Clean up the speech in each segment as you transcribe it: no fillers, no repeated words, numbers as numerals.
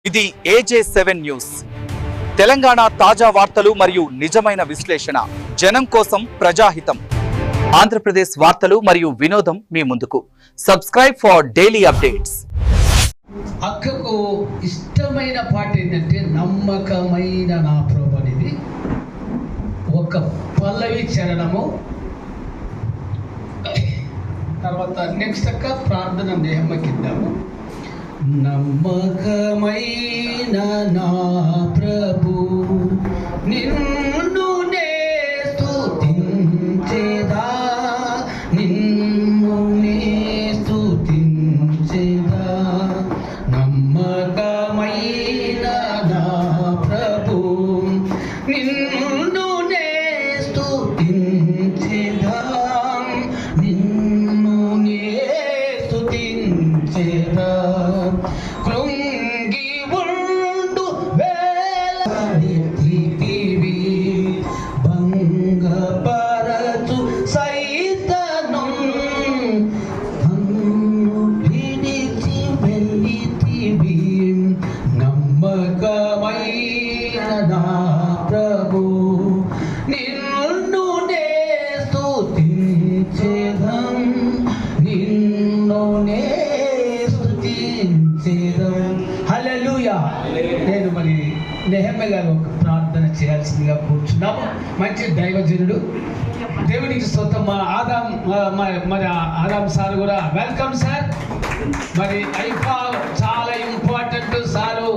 ఇది AJ7 news. Telangana తాజా వార్తలు మరియు నిజమైన విశ్లేషణ. జనం కోసం ప్రజాహితం. ఆంధ్రప్రదేశ్ వార్తలు మరియు వినోదం మీ ముందుకు. Subscribe for daily updates. అక్కకు ఇష్టమైన పాట ఏంటంటే నమ్మకమైన నా ప్రభు అనేది ఒక పల్లవి చరణము. తర్వాత నెక్స్ట్ అక్క ప్రార్థన నేహమ్మకిద్దాము. నమ్మకమైన నా ప్రభు నిన్ను నే స్తుతించెదా, నిన్ను నే స్తుతించెదా. నమ్మకమైన నా ప్రభు నిన్ను నే స్తుతించెదా, నిన్ను నే స్తుతించెదా. కృంగి ఉండు వేళితివి భంగపరచు సైతను నన్ను విడిచి వెళ్ళితివి. నమ్మకమైన నా ప్రభు నిన్ను నే స్తుతించెదం, నిన్ను నే స్తుతించెదం. హల్లెలూయా. నేను మరి నెహమ్య గారు ఒక ప్రార్థన చేయాల్సిందిగా కూర్చున్నాము. మంచి దైవజనుడు, దేవునికి స్తోత్రం. మరి ఆదాం సార్ కూడా వెల్కమ్ సార్. మరి ఐఫా చాలా ఇంపార్టెంట్ సారు,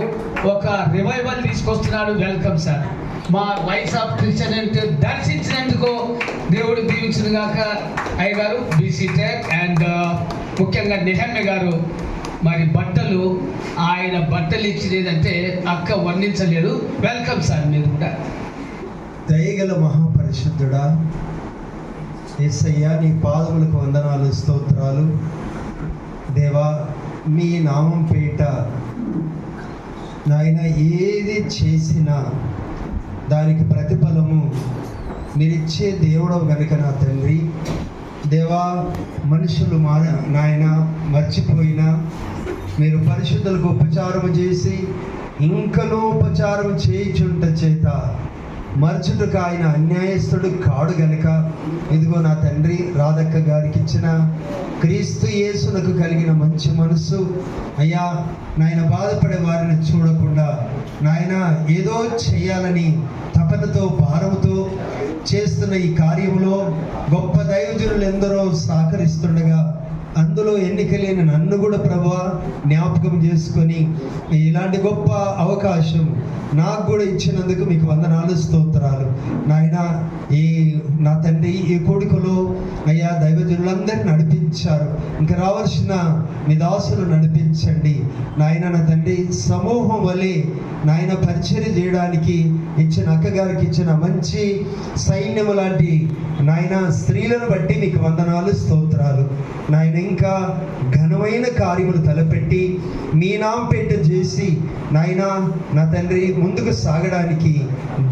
ఒక రివైవల్ తీసుకొస్తున్నాడు. Welcome sir. మా వాయిస్ ఆఫ్ క్రిస్టియన్ దర్శించినందుకు దేవుడు దీవించిన గాక. అయ్య గారు బీసీ టెక్ అండ్ ముఖ్యంగా నెహమ్య గారు మరి బట్టలు, ఆయన బట్టలు ఇచ్చినదంటే అక్క వర్ణించలేదు. Welcome sir. మీరు కూడా దయగల మహాపరిశుద్ధుడా యేసయ్యా, నీ పాదములకు వందనాలు, స్తోత్రాలు. దేవా, మీ నామం పేట నాయన ఏది చేసినా దానికి ప్రతిఫలము మీరిచ్చే దేవుడవు గనుక నా తండ్రి. దేవా, మనుషులు నాయన మర్చిపోయినా మీరు పరిశుద్ధులకు ఉపచారము చేసి ఇంకనూ ఉపచారం చేయుచుంట చేత మర్చుటకు ఆయన అన్యాయస్తుడు కాడు గనుక, ఇదిగో నా తండ్రి రాధక్క గారికి ఇచ్చిన క్రీస్తు యేసునకు కలిగిన మంచి మనసు అయ్యా, నాయన బాధపడే వారిని చూడకుండా నాయన ఏదో చేయాలని తపనతో భారముతో చేస్తున్న ఈ కార్యంలో గొప్ప దైవజనులు ఎందరో సహకరిస్తుండగా అందులో ఎన్నిక లేని నన్ను కూడా ప్రభువా జ్ఞాపకం చేసుకొని ఇలాంటి గొప్ప అవకాశం నాకు కూడా ఇచ్చినందుకు మీకు వందనాలు, స్తోత్రాలు. నాయన ఈ నా తండ్రి ఈ కోడికలో అయ్యా దైవజనులందరినీ నడిపించారు. ఇంకా రావాల్సిన మీ దాసులు నడిపించండి నాయన. నా తండ్రి సమూహం వలె నాయన పరిచర్య చేయడానికి ఇచ్చిన అక్కగారికి ఇచ్చిన మంచి సైన్యము లాంటి నాయన స్త్రీలను బట్టి మీకు వందనాలు, స్తోత్రాలు. నాయన ఇంకా ఘనమైన కార్యములు తలపెట్టి మీ నామపేట చేసి నాయన నా తండ్రి ముందుకు సాగడానికి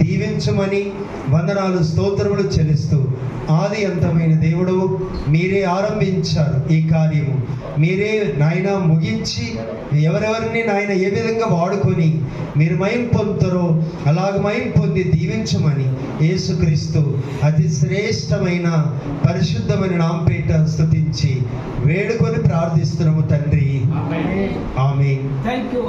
దీవించమని వందనాలు, స్తోత్రములు చెల్లిస్తూ, ఆది అంతమైన దేవుడు మీరే ఆరంభించారు ఈ కార్యము. మీరే నాయన ముగించి ఎవరెవరిని నాయన ఏ విధంగా వాడుకొని మీరు మయం పొందుతారో అలాగ మయం పొంది దీవించమని యేసుక్రీస్తు అతి శ్రేష్టమైన పరిశుద్ధమైన నామపేట స్తుతించి వేడుకొని ప్రార్థిస్తున్నాము తండ్రి. ఆమేన్. Thank you.